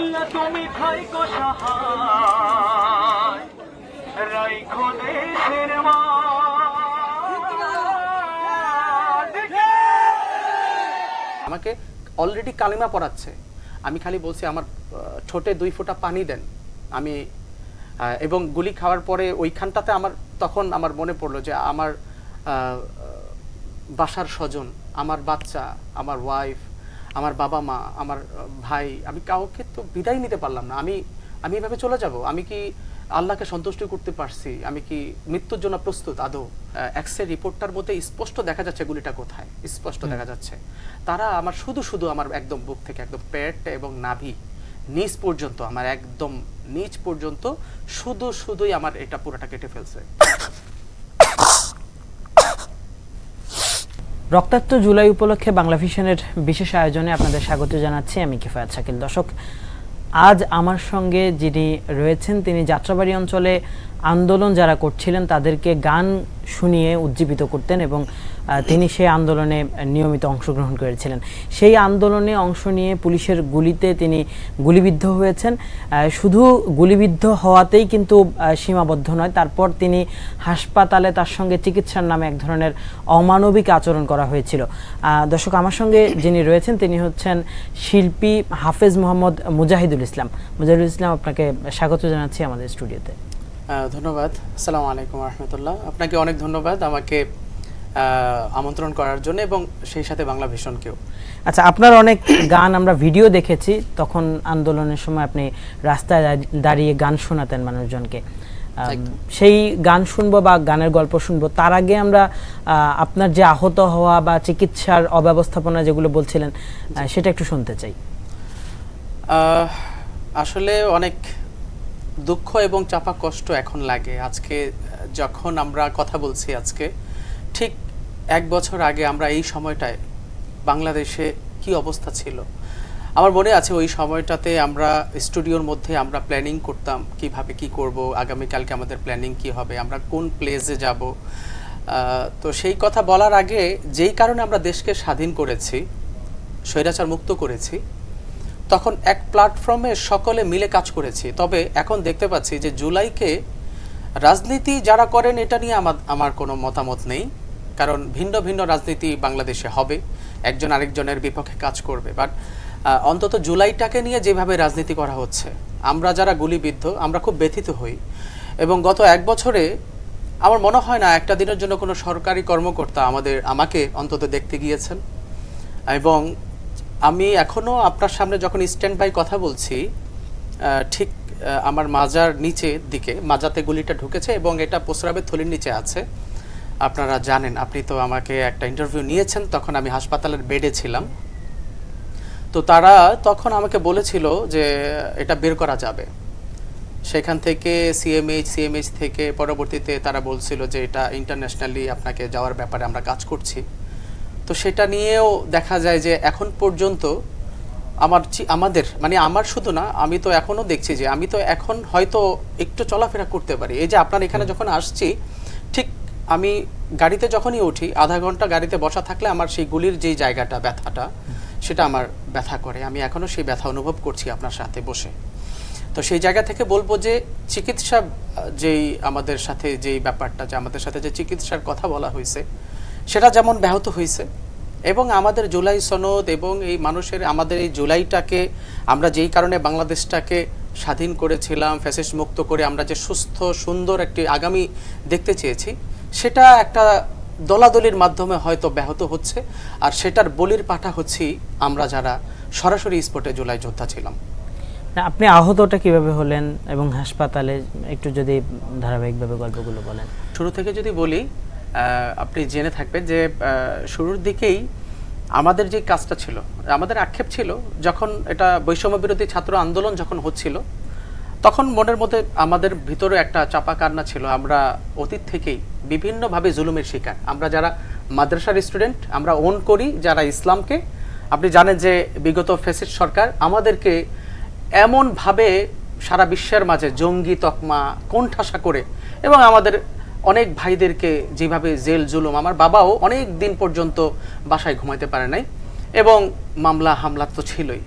আল্লাহ তুমি থাইকো সহায় রাইখো দেশের আমাকে অলরেডি কালিমা পড়াচ্ছে, আমি খালি বলছি আমার ঠোঁটে 2 ফোঁটা পানি দেন। আমি এবং গুলি খাওয়ার পরে ওইখানটাতে তখন আমার মনে পড়লো যে আমার বাসার স্বজন, আমার বাচ্চা, আমার ওয়াইফ, আমার বাবা মা, আমার ভাই, আমি কাউকে তো বিদায় নিতে পারলাম না। আমি এভাবে চলে যাব? আমি কি আল্লাহকে সন্তুষ্ট করতে পারছি? আমি কি মৃত্যুর জন্য প্রস্তুত আদৌ? এক্স-রে রিপোর্টটার মধ্যে স্পষ্ট দেখা যাচ্ছে গুলিটা কোথায়, স্পষ্ট দেখা যাচ্ছে। তারা আমার শুধু আমার একদম বুক থেকে একদম পেট এবং নাভি নিচ পর্যন্ত, আমার একদম নিচ পর্যন্ত শুধুই আমার এটা পুরোটা কেটে ফেলছে। রক্তাক্ত জুলাই উপলক্ষে বাংলা ভিশনের বিশেষ আয়োজনে আপনাদের স্বাগত জানাচ্ছি। আমি কিফায়াত শাকিল। দর্শক, আজ আমার সঙ্গে যিনি রয়েছেন তিনি যাত্রাবাড়ি অঞ্চলে আন্দোলন যারা করছিলেন তাদেরকে গান শুনিয়ে উজ্জীবিত করতেন এবং তিনি সেই আন্দোলনে নিয়মিত অংশগ্রহণ করেছিলেন। সেই আন্দোলনে অংশ নিয়ে পুলিশের গুলিতে তিনি গুলিবিদ্ধ হয়েছেন। শুধু গুলিবিদ্ধ হওয়াতেই কিন্তু সীমাবদ্ধ নয়, তারপর তিনি হাসপাতালে তার সঙ্গে চিকিৎসার নামে এক ধরনের অমানবিক আচরণ করা হয়েছিল। দর্শক, আমার সঙ্গে যিনি রয়েছেন তিনি হচ্ছেন শিল্পী হাফেজ মোহাম্মদ মুজাহিদুল ইসলাম। মুজাহিদুল ইসলাম, আপনাকে স্বাগত জানাচ্ছি আমাদের স্টুডিওতে। ধন্যবাদ। আসসালামু আলাইকুম রহমতুল্লাহ। আপনাকে অনেক ধন্যবাদ আমাকে আমন্ত্রণ করার জন্য এবং সেই সাথে বাংলা ভিশনকেও। আচ্ছা, আপনার অনেক গান আমরা ভিডিও দেখেছি, তখন আন্দোলনের সময় আপনি রাস্তায় দাঁড়িয়ে গান শোনাতেন মানুষজনকে। সেই গান শুনবো বা গানের গল্প শুনবো, তার আগে আমরা আপনার যে আহত হওয়া বা চিকিৎসার অব্যবস্থাপনা যেগুলো বলছিলেন সেটা একটু শুনতে চাই। আসলে অনেক দুঃখ এবং চাপা কষ্ট এখন লাগে। আজকে যখন আমরা কথা বলছি, আজকে ঠিক 1 বছর আগে আমরা এই সময়টায় বাংলাদেশে কি অবস্থা ছিল আমার মনে আছে। ওই সময়টাতে আমরা স্টুডিওর মধ্যে আমরা প্ল্যানিং করতাম কিভাবে কি করব, আগামীকালকে আমাদের প্ল্যানিং কি হবে, আমরা কোন প্লেসে যাব। তো সেই কথা বলার আগে, যেই কারণে আমরা দেশকে স্বাধীন করেছি, স্বৈরাচার মুক্ত করেছি, তখন এক প্ল্যাটফর্মে সকলে মিলে কাজ করেছি। তবে এখন দেখতে পাচ্ছি যে জুলাইকে রাজনীতি যারা করেন এটা নিয়ে আমার কোনো মতামত নেই, কারণ ভিন্ন ভিন্ন রাজনীতি বাংলাদেশে হবে, একজন আরেকজনের বিপক্ষে কাজ করবে। বাট অন্তত জুলাইটাকে নিয়ে যেভাবে রাজনীতি করা হচ্ছে, আমরা যারা গুলিবিদ্ধ আমরা খুব ব্যথিত হই। এবং গত 1 বছরে আমার মনে হয় না একটা দিনের জন্য কোনো সরকারি কর্মকর্তা আমাকে অন্তত দেখতে গিয়েছেন। এবং আমি এখনও আপনার সামনে যখন স্ট্যান্ড বাই কথা বলছি, ঠিক আমার মাজার নিচে দিকে মাজাতে গুলিটা ঢুকেছে এবং এটা প্রস্রাবের থলির নিচে আছে। আপনারা জানেন, আপনি তো আমাকে একটা ইন্টারভিউ নিয়েছেন, তখন আমি হাসপাতালের বেডে ছিলাম। তো তারা তখন আমাকে বলেছিল যে এটা বের করা যাবে। সেখান থেকে সিএমএইচ থেকে পরবর্তীতে তারা বলছিল যে এটা ইন্টারন্যাশনালি আপনাকে যাওয়ার ব্যাপারে আমরা কাজ করছি। তো সেটা নিয়েও দেখা যায় যে এখন পর্যন্ত আমার শুধু না, আমি তো এখনও দেখছি যে আমি তো এখন হয়তো একটু চলাফেরা করতে পারি। এই যে আপনার এখানে যখন আসছি, ঠিক আমি গাড়িতে যখনই উঠি, আধা ঘন্টা গাড়িতে বসা থাকলে আমার সেই গুলির যেই জায়গাটা, ব্যথাটা, সেটা আমার ব্যথা করে। আমি এখনও সেই ব্যথা অনুভব করছি আপনার সাথে বসে। তো সেই জায়গা থেকে বলবো যে চিকিৎসা আমাদের সাথে যেই ব্যাপারটা, যে আমাদের সাথে যে চিকিৎসার কথা বলা হয়েছে, সেটা যেমন ব্যাহত হয়েছে। এবং আমাদের জুলাই সনদ এবং আমাদের এই জুলাইটাকে আমরা যেই কারণে বাংলাদেশটাকে স্বাধীন করেছিলাম, ফ্যাসিস্ট মুক্ত করে আমরা যে সুস্থ সুন্দর একটি আগামী দেখতে চেয়েছি, সেটা একটা দলাদলির মাধ্যমে হয়তো ব্যাহত হচ্ছে। আর সেটার বলির পাঠা হচ্ছি আমরা যারা সরাসরি স্পটে জুলাই যোদ্ধা ছিলাম। আপনি আহতটা কিভাবে হলেন এবং হাসপাতালে একটু যদি ধারাবাহিকভাবে গল্পগুলো বলেন। শুরু থেকে যদি বলি, আপনি জেনে থাকবেন যে শুরুর দিকেই আমাদের যে কাজটা ছিল, আমাদের আক্ষেপ ছিল, যখন এটা বৈষম্য বিরোধী ছাত্র আন্দোলন যখন হচ্ছিল, তখন মনের মধ্যে আমাদের ভিতরে একটা চাপা কান্না ছিল। আমরা অতীত থেকেই বিভিন্নভাবে জুলুমের শিকার। আমরা যারা মাদ্রাসার স্টুডেন্ট, আমরা ওন করি যারা ইসলামকে। আপনি জানেন যে বিগত ফ্যাসিস্ট সরকার আমাদেরকে এমনভাবে সারা বিশ্বের মাঝে জঙ্গি তকমা কোণঠাসা করে, এবং আমাদের অনেক ভাইদেরকে যেভাবে জেল জুলুম, আমার বাবাও অনেক দিন পর্যন্ত বাসায় ঘুমাইতে পারে নাই, এবং মামলা হামলা তো ছিলই।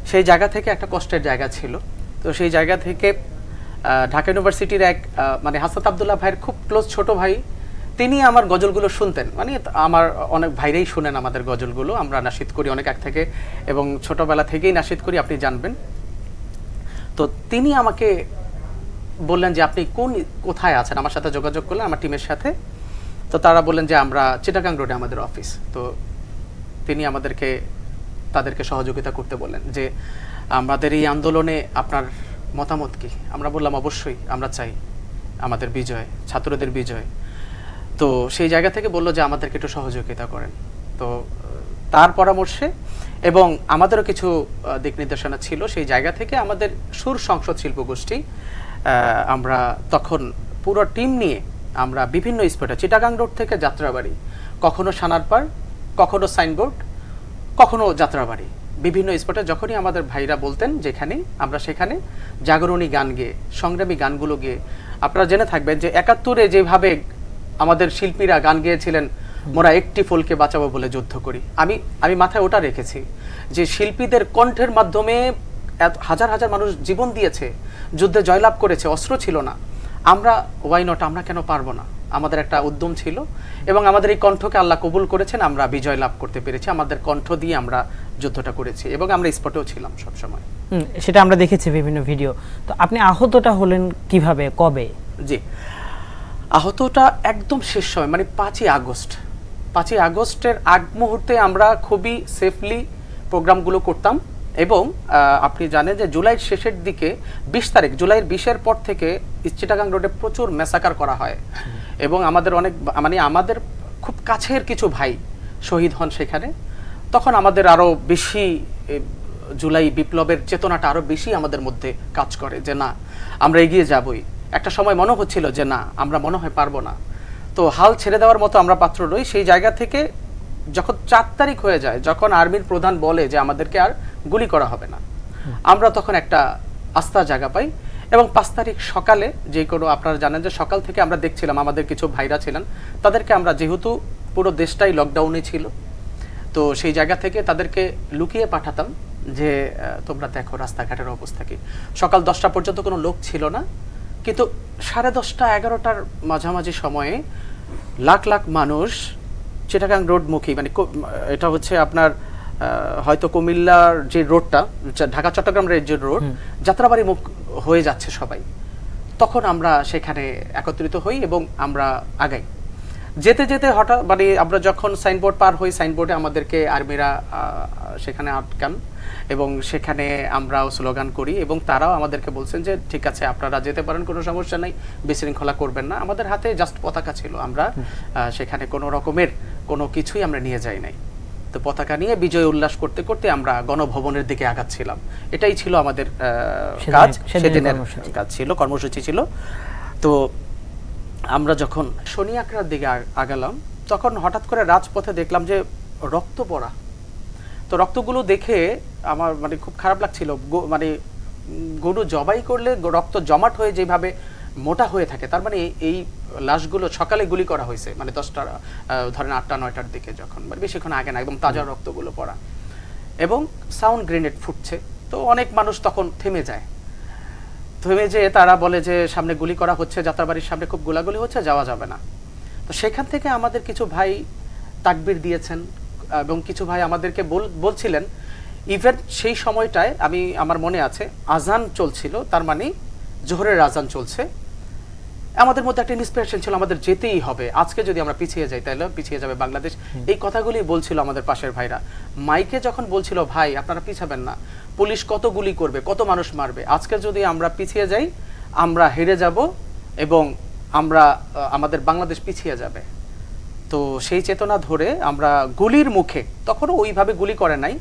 সেই জায়গা থেকে একটা কষ্টের জায়গা ছিল। তো সেই জায়গা থেকে ঢাকা ইউনিভার্সিটির এক মানে হাসাত আবদুল্লাহ ভাইয়ের খুব ক্লোজ ছোট ভাই, তিনি আমার গজলগুলো শুনতেন। মানে আমার অনেক ভাইরাই শুনেন আমাদের গজলগুলো, আমরা নাশিদ করি অনেক আগ থেকে এবং ছোটবেলা থেকেই নাশিদ করি, আপনি জানবেন। তো তিনি আমাকে বললেন যে আপনি কোথায় আছেন, আমার সাথে যোগাযোগ করলেন আমার টিমের সাথে। তো তারা বললেন যে আমরা চিটাগাং রোডে আমাদের অফিস। তো তিনি তাদেরকে সহযোগিতা করতে বললেন যে আমাদের এই আন্দোলনে আপনার মতামত কি। আমরা বললাম অবশ্যই আমরা চাই আমাদের বিজয়, ছাত্রদের বিজয়। তো সেই জায়গা থেকে বললো যে আমাদেরকে একটু সহযোগিতা করেন। তো তার পরামর্শে এবং আমাদেরও কিছু দিক নির্দেশনা ছিল, সেই জায়গা থেকে আমাদের সুর সংসদ শিল্প গোষ্ঠী আমরা তখন পুরো টিম নিয়ে আমরা বিভিন্ন স্পটে চিটাগাং রোড থেকে যাত্রাবাড়ি, কখনো সানারপাড়, কখনো সাইনবোর্ড, কখনো যাত্রাবাড়ি, বিভিন্ন স্পটে যখনই আমাদের ভাইরা বলতেন যেখানে আমরা সেখানে জাগরণী গান গেয়ে, সংগ্রামী গানগুলো গেয়ে, আপনারা জেনে থাকবেন যে ৭১-এ যেভাবে আমাদের শিল্পীরা গান গেয়েছিলেন, মোরা একটি ফুলকে বাঁচাবো বলে যুদ্ধ করি। আমি মাথায় ওটা রেখেছি যে শিল্পীদের কণ্ঠের মাধ্যমে হাজার হাজার মানুষ জীবন দিয়েছে, যুদ্ধে জয়লাভ করেছে, অস্ত্র ছিল না। আমরা ওয়াই নট, আমরা কেন পারবো না? আমাদের একটা উদ্যম ছিল এবং আমাদের এই কণ্ঠকে আল্লাহ কবুল করেছেন, আমরা বিজয় লাভ করতে পেরেছি। আমাদের কণ্ঠ দিয়ে আমরা যুদ্ধটা করেছি এবং আমরা স্পটেও ছিলাম সবসময়। সেটা আমরা দেখেছি বিভিন্ন ভিডিও। তো আপনি আহতটা হলেন কিভাবে, কবে? জি, আহতটা একদম শেষ সময়, মানে 5ই আগস্টের আগ মুহূর্তে আমরা খুবই সেফলি প্রোগ্রামগুলো করতাম এবং আপনি জানেন যে জুলাইয়ের শেষের দিকে 20 তারিখ, জুলাইয়ের 20-এর পর থেকে চিটাগাং রোডে প্রচুর ম্যাসাকার করা হয় এবং আমাদের অনেক, মানে আমাদের খুব কাছের কিছু ভাই শহীদ হন সেখানে। তখন আমাদের আরও বেশি জুলাই বিপ্লবের চেতনাটা আরও বেশি আমাদের মধ্যে কাজ করে যে না, আমরা এগিয়ে যাবই। একটা সময় মনে হচ্ছিল যে না, আমরা মনে হয় পারবো না। তো হাল ছেড়ে দেওয়ার মতো আমরা পাত্র নই। সেই জায়গা থেকে যখন 4 তারিখ হয়ে যায়, যখন আর্মির প্রধান বলে যে আমাদেরকে আর গুলি করা হবে না, আমরা তখন একটা আস্থা জায়গা পাই এবং 5 তারিখ সকালে যে কোনো, আপনারা জানেন যে সকাল থেকে আমরা দেখছিলাম আমাদের কিছু ভাইরা ছিলেন, তাদেরকে আমরা, যেহেতু পুরো দেশটাই লকডাউনে ছিল, তো সেই জায়গা থেকে তাদেরকে লুকিয়ে পাঠাতাম যে তোমরা দেখো রাস্তাঘাটের অবস্থা কি। সকাল 10টা পর্যন্ত কোনো লোক ছিল না, কিন্তু 10:30 11টার মাঝামাঝি সময়ে লাখ লাখ মানুষ চিটাগাং রোডমুখী, মানে এটা হচ্ছে আপনার হয়তো কুমিল্লার যে রোডটা, ঢাকা চট্টগ্রাম যে রোড, যাত্রাবাড়ি মুখ হয়ে যাচ্ছে সবাই। তখন আমরা সেখানে একত্রিত হই এবং আমরা আগাই। যেতে যেতে হঠাৎ, মানে আমরা যখন সাইনবোর্ড পার হই, সাইনবোর্ডে আমাদেরকে আর্মিরা সেখানে আটকান এবং সেখানে আমরাও স্লোগান করি এবং তারাও আমাদেরকে বলছেন যে ঠিক আছে আপনারা যেতে পারেন, কোনো সমস্যা নেই, বিশৃঙ্খলা করবেন না। আমাদের হাতে জাস্ট পতাকা ছিল, আমরা সেখানে কোনো রকমের কোনো কিছুই আমরা নিয়ে যাই নাই। তো পতাকা নিয়ে বিজয় উল্লাস করতে করতে আমরা গণভবনের দিকে আগাচ্ছিলাম। এটাই ছিল আমাদের কাজ, সেদিনের কাজ ছিল, কর্মসূচি ছিল। তো আমরা যখন শনি আকড়ার দিকে আগালাম, তখন হঠাৎ করে রাজপথে দেখলাম যে রক্ত পড়া। তো রক্তগুলো দেখে আমার মানে খুব খারাপ লাগছিল। মানে গরু জবাই করলে রক্ত জমাট হয়ে যেভাবে মোটা হয়ে থাকে, তার মানে এই লাশগুলো সকালে গুলি করা হয়েছে, মানে 10টা, ধরেন 8টা 9টার দিকে, যখন মানে বেশিক্ষণ আগে না, একদম তাজা রক্তগুলো পড়া এবং সাউন্ড গ্রেনেড ফুটছে। তো অনেক মানুষ তখন থেমে যায়, থেমে যেয়ে তারা বলে যে সামনে গুলি করা হচ্ছে, যাত্রাবাড়ির সামনে খুব গোলাগুলি হচ্ছে, যাওয়া যাবে না। তো সেখান থেকে আমাদের কিছু ভাই তাকবীর দিয়েছেন এবং কিছু ভাই আমাদেরকে বলছিলেন। ইভেন সেই সময়টায় আমার মনে আছে আজান চলছিল, তার মানে জোহরের আজান চলছে। আমাদের মধ্যে একটা ইন্সপিরেশন ছিল আমাদের যেতেই হবে, আজকে যদি আমরা পিছিয়ে যাই তাহলে পিছিয়ে যাবে বাংলাদেশ। এই কথাগুলি বলছিল আমাদের পাশের ভাইরা। মাইকে যখন বলছিল ভাই আপনারা পিছাবেন না, পুলিশ কত গুলি করবে, কত মানুষ মারবে, আজকে যদি আমরা পিছিয়ে যাই আমরা হেরে যাব এবং আমাদের বাংলাদেশ পিছিয়ে যাবে। তো সেই চেতনা ধরে আমরা গুলির মুখে, তখনও ওইভাবে গুলি করে নাই,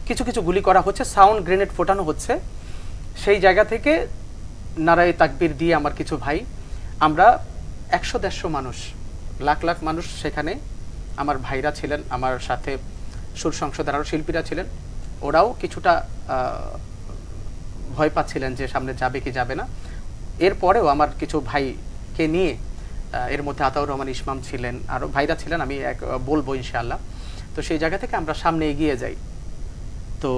কিছু কিছু গুলি করা হচ্ছে, সাউন্ড গ্রেনেড ফোটানো হচ্ছে। সেই জায়গা থেকে নারায়ে তাকবীর দিয়ে আমার কিছু ভাই, আমরা 100-150 মানুষ, লাখ লাখ মানুষ সেখানে, আমার ভাইরা ছিলেন আমার সাথে, সুর সংসদের আরও শিল্পীরা ছিলেন, ওরাও কিছুটা ভয় পাচ্ছিলেন যে সামনে যাবে কি যাবে না। এরপরেও আমার কিছু ভাইকে নিয়ে, এর মধ্যে আতাউর রহমান ইসমাম ছিলেন, আরও ভাইরা ছিলেন, আমি বলবো ইনশাআল্লাহ। তো সেই জায়গা থেকে আমরা সামনে এগিয়ে যাই। তো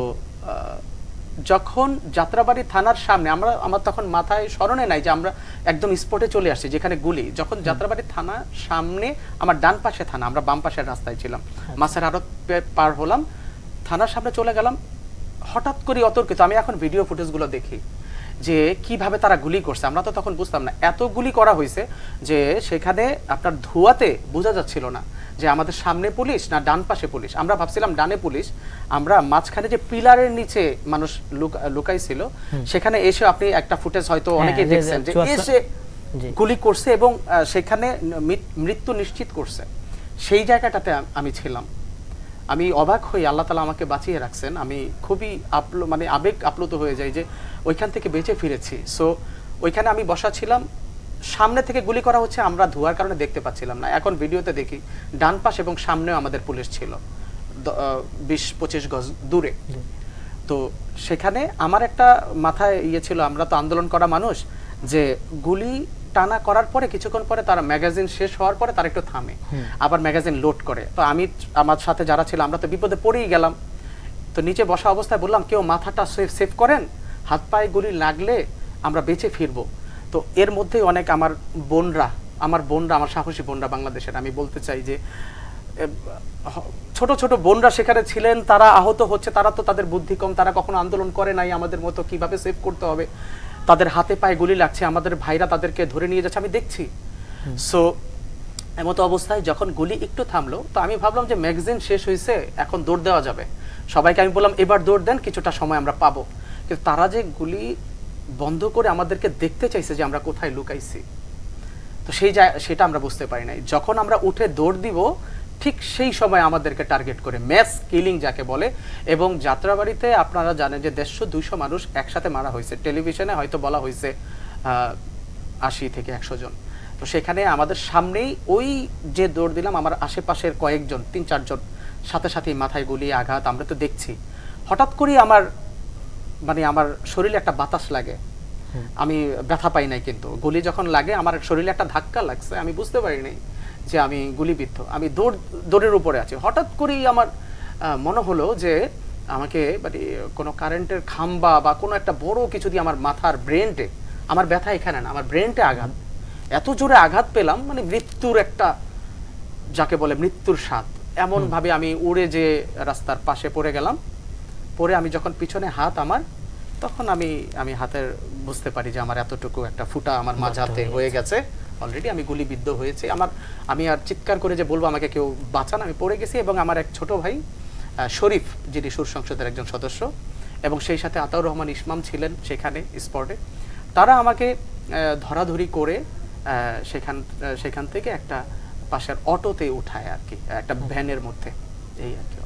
যখন যাত্রাবাড়ি থানার সামনে আমার তখন মাথায় স্মরণে নাই যে আমরা একদম স্পটে চলে আসছি যেখানে গুলি, যখন যাত্রাবাড়ি থানার সামনে আমার ডান পাশে থানা, আমরা বাম পাশের রাস্তায় ছিলাম, মাছের আড়ত পার হলাম, থানার সামনে চলে গেলাম, হঠাৎ করে অতর্কিত আমি এখন ভিডিও ফুটেজগুলো দেখি যে কিভাবে তারা গুলি করছে। আমরা তো তখন বুঝতাম না এত গুলি করা হয়েছে যে সেখানে আপনার ধোঁয়াতে বোঝা যাচ্ছিল না যে আমাদের সামনে পুলিশ না ডান পাশে পুলিশ। আমরা ভাবছিলাম ডানে পুলিশ, আমরা মাঝখানে যে পিলারের নিচে মানুষ লুকাইছিল সেখানে এসে আপনি একটা ফুটেজ হয়তো অনেকেই দেখছেন যে এসে গুলি করছে এবং সেখানে মৃত্যু নিশ্চিত করছে। সেই জায়গাটাতে আমি ছিলাম, আমি অবাক হয়ে আল্লাহ তাআলা আমাকে বাঁচিয়ে রাখছেন। আমি খুবই মানে আবেগ আপ্লুত হয়ে যাই যে ওইখান থেকে বেঁচে ফিরেছি। সো ওইখানে আমি বসা ছিলাম, সামনে থেকে গুলি করা হচ্ছে, আমরা ধোঁয়ার কারণে দেখতে পাচ্ছিলাম না। এখন ভিডিওতে দেখি ডান পাশ এবং সামনেও আমাদের পুলিশ ছিল 20-25 গজ দূরে। তো সেখানে আমার একটা মাথায় ইয়ে ছিল, আমরা তো আন্দোলন করা মানুষ, যে গুলি টানা করার পরে কিছুক্ষণ পরে তারা ম্যাগাজিন শেষ হওয়ার পরে তারা একটু থামে, আবার ম্যাগাজিন লোড করে। তো আমি আমার সাথে যারা ছিল আমরা তো বিপদে পড়েই গেলাম। তো নিচে বসা অবস্থায় বললাম কেউ মাথাটা সেভ করেন, হাত পায়ে গুলি লাগলে আমরা বেঁচে ফিরবো। তো এর মধ্যেই অনেক আমার বোনরা আমার সাহসী বোনরা বাংলাদেশের, আমি বলতে চাই যে ছোট ছোট বোনরা সেখানে ছিলেন, তারা আহত হচ্ছে, তারা তো তাদের বুদ্ধি কম, তারা কখনো আন্দোলন করে নাই আমাদের মতো, কিভাবে সেভ করতে হবে, তাদের হাতে পায়ে গুলি লাগছে, আমাদের ভাইরা তাদেরকে ধরে নিয়ে যাচ্ছে, আমি দেখছি। সো এমতো অবস্থায় যখন গুলি একটু থামলো, তো আমি ভাবলাম যে ম্যাগাজিন শেষ হয়েছে, এখন দৌড় দেওয়া যাবে। সবাইকে আমি বললাম এবার দৌড় দেন, কিছুটা সময় আমরা পাবো। কিন্তু তারা যে গুলি বন্ধ করে আমাদেরকে দেখতে চাইছে যে আমরা কোথায় লুকাইছি, তো সেটা আমরা বুঝতে পারি নাই। যখন আমরা উঠে দৌড় দিব ঠিক সেই সময় আমাদেরকে টার্গেট করে ম্যাস কিলিং যাকে বলে। এবং যাত্রাবাড়িতে আপনারা জানেন যে 150-200 মানুষ একসাথে মারা হয়েছে, টেলিভিশনে হয়তো বলা হয়েছে 80 থেকে 100 জন। তো সেখানে আমাদের সামনেই ওই যে দৌড় দিলাম, আমার আশেপাশের কয়েকজন 3-4 জন সাথে সাথেই মাথায় গুলি আঘাত, আমরা তো দেখছি। হঠাৎ করেই আমার শরীরে একটা বাতাস লাগে, আমি ব্যথা পাই নাই, কিন্তু গুলি যখন লাগে আমার শরীরে একটা ধাক্কা লাগছে, আমি বুঝতে পারি নাই যে আমি গুলিবিদ্ধ। আমি দৌড়ের উপরে আছি, হঠাৎ করেই আমার মনে হলো যে আমাকে কোনো কারেন্টের খাম্বা বা কোনো একটা বড় কিছু দিয়ে আমার মাথার ব্রেনটে, আমার ব্যথা এখানে না, আমার ব্রেনটে আঘাত, এত জোরে আঘাত পেলাম, মৃত্যুর একটা যাকে বলে মৃত্যুর স্বাদ। এমন ভাবে আমি উড়ে যে রাস্তার পাশে পড়ে গেলাম। পরে আমি যখন পিছনে হাত আমার, তখন আমি হাতের বুঝতে পারি যে আমার এতটুকু একটা ফুটা আমার মাঝাতে হয়ে গেছে, অলরেডি আমি গুলিবিদ্ধ হয়েছি। আমি আর চিৎকার করে যে বলবো আমাকে কেউ বাঁচান, আমি পড়ে গেছি। এবং আমার এক ছোট ভাই শরীফ, যিনি সুর সংসদের একজন সদস্য, এবং সেই সাথে আতাউর রহমান ইসমাম ছিলেন সেখানে স্পটে, তারা আমাকে ধরাধরি করে সেখান থেকে একটা পাশের অটোতে উঠায় আর কি, একটা ভ্যানের মধ্যে, এই আর কি।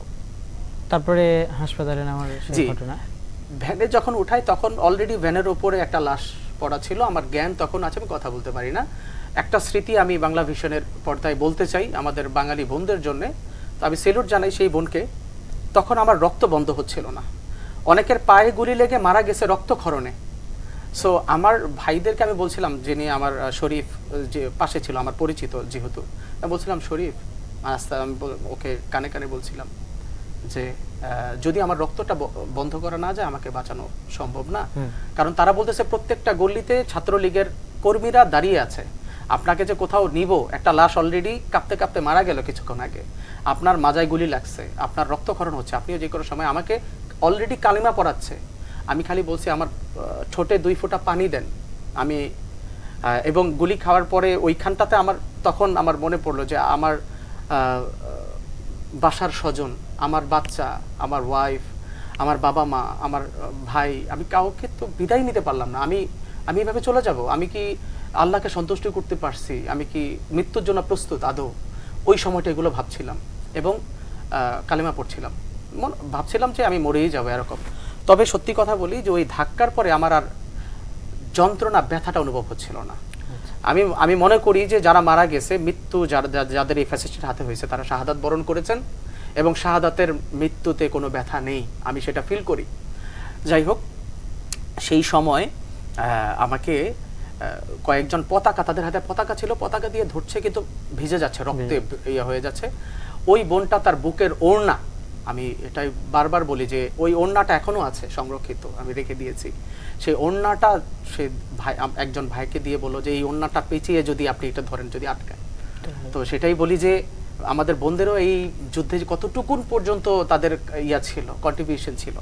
তারপরে হাসপাতালে নেওয়ার ঘটনা, ভ্যানে যখন উঠাই তখন অলরেডি ভ্যানের উপরে একটা লাশ পড়া ছিল। আমার জ্ঞান তখন আছে, আমি কথা বলতে পারি না। একটা স্মৃতি আমি বাংলা ভিশনের পর্দায় বলতে চাই আমাদের বাঙালি বোনদের জন্য, তো আমি সেলুট জানাই সেই বোনকে। তখন আমার রক্ত বন্ধ হচ্ছিল না, অনেকের পায়ে গুলি লেগে মারা গেছে রক্তক্ষরণে। সো আমার ভাইদেরকে আমি বলছিলাম, যিনি আমার শরীফ যে পাশে ছিল আমার পরিচিত যেহেতু, আমি বলছিলাম শরীফ, আমি ওকে কানে কানে বলছিলাম যে যদি আমার রক্তটা বন্ধ করা না যায় আমাকে বাঁচানো সম্ভব না। কারণ তারা বলতেছে প্রত্যেকটা গল্লিতে ছাত্রলীগের কর্মীরা দাঁড়িয়ে আছে, আপনাকে যে কোথাও নিব, একটা লাশ অলরেডি কাঁপতে কাঁপতে মারা গেল কিছুক্ষণ আগে, আপনার মাজায় গুলি লাগছে, আপনার রক্তক্ষরণ হচ্ছে, আপনিও যে কোনো সময় আমাকে অলরেডি কালিমা পড়াচ্ছে। আমি খালি বলছি আমার ঠোঁটে 2 ফোঁটা পানি দেন। আমি এবং গুলি খাওয়ার পরে ওইখানটাতে তখন আমার মনে পড়লো যে আমার বাসার স্বজন, আমার বাচ্চা, আমার ওয়াইফ, আমার বাবা মা, আমার ভাই, আমি কাউকে তো বিদায় নিতে পারলাম না। আমি এভাবে চলে যাব? আমি কি আল্লাহকে সন্তুষ্ট করতে পারছি? আমি কি মৃত্যুর জন্য প্রস্তুত আদৌ? ওই সময়টা এগুলো ভাবছিলাম এবং কালিমা পড়ছিলাম, ভাবছিলাম যে আমি মরেই যাবো এরকম। তবে সত্যি কথা বলি যে ওই ধাক্কার পরে আমার আর যন্ত্রণা, ব্যথাটা অনুভব হচ্ছিল না। আমি মনে করি যে যারা মারা গেছে, মৃত্যু যাদের এই ফ্যাসিস্টের হাতে হয়েছে, তারা শাহাদাত বরণ করেছেন এবং শাহাদাতের মৃত্যুতে কোনো ব্যথা নেই, আমি সেটা ফিল করি। যাই হোক, সেই সময় আমাকে কয়েকজন পতাকা, তাদের হাতে পতাকা ছিল, পতাকা দিয়ে ধরছে কিন্তু ভিজে যাচ্ছে, রক্তে ইয়ে হয়ে যাচ্ছে। ওই বোনটা তার বুকের ওড়না আমি এটাই বারবার বলি যে ওই ওড়নাটা এখনো আছে সংরক্ষিত, আমি রেখে দিয়েছি। সেই ওড়নাটা সে ভাই একজন ভাইকে দিয়ে বললো যে এই ওড়নাটা পেঁচিয়ে যদি আপনি এটা ধরেন, যদি আটকায়। তো সেটাই বলি যে আমাদের বোনদেরও এই যুদ্ধে কতটুকুন পর্যন্ত তাদের ইয়া ছিল, কন্ট্রিবিউশন ছিল।